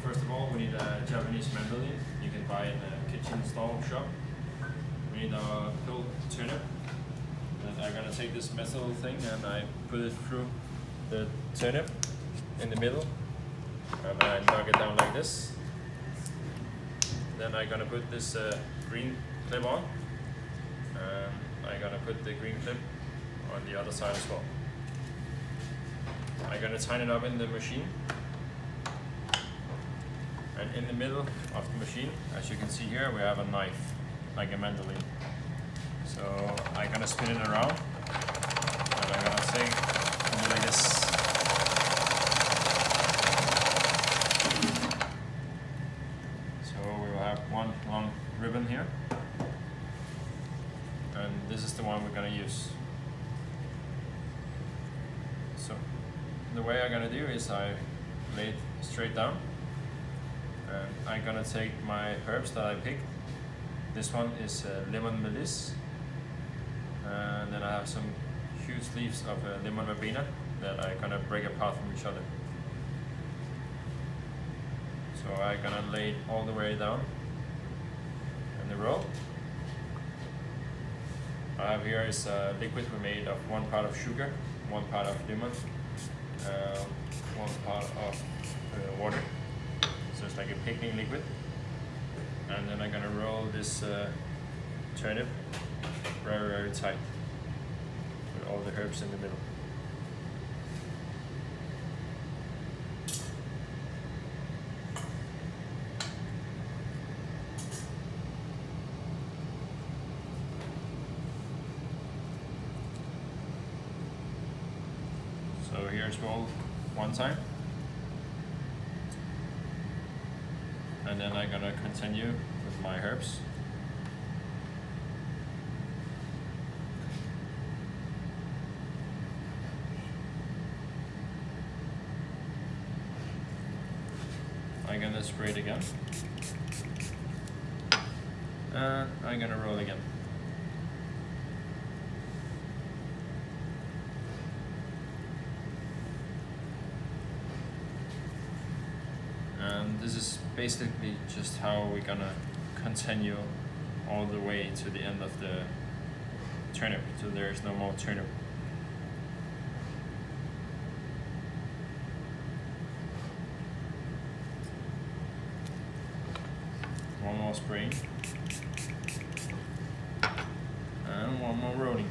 first of all, we need a Japanese mandolin. You can buy in a kitchen stall shop. We need a peeled turnip. And I'm gonna take this metal thing and I put it through the turnip in the middle, and I knock it down like this. Then I'm gonna put this green clip on, and I'm gonna put the green clip on the other side as well. I'm gonna tighten it up in the machine. And in the middle of the machine, as you can see here, we have a knife, like a mandolin. So I'm gonna spin it around, and I'm gonna take and do like this. So we will have one long ribbon here, and this is the one we're gonna use. So the way I'm gonna do is I lay it straight down. And I'm gonna take my herbs that I picked. This one is lemon meliss, and then I have some huge leaves of lemon verbena that I'm gonna break apart from each other. So I'm gonna lay it all the way down in the roll. I have here is a liquid we made of 1 part of sugar, 1 part of lemon, 1 part of water. So it's like a picking liquid. And then I'm gonna roll this turnip very, very tight with all the herbs in the middle. So here's rolled 1 time. And then I'm gonna continue with my herbs. I'm gonna spray it again. And I'm gonna roll again. And this is basically just how we're gonna continue all the way to the end of the turnip, so there's no more turnip. One more spraying, and one more rolling.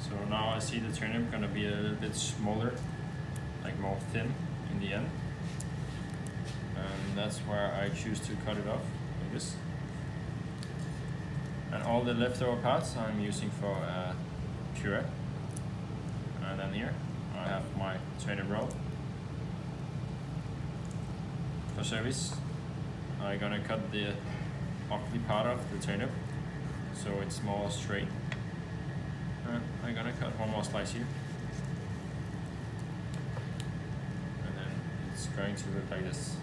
So now I see the turnip gonna be a little bit smaller, like more thin in the end. And that's where I choose to cut it off, like this. And all the leftover parts I'm using for puree. And then here I have my turnip roll. For service, I'm gonna cut the ugly part of the turnip so it's more straight. I'm gonna cut one more slice here, and then it's going to look like this.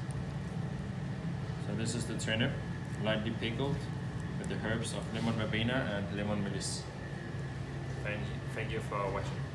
So this is the turnip, lightly pickled with the herbs of lemon verbena and lemon meliss. Thank you for watching.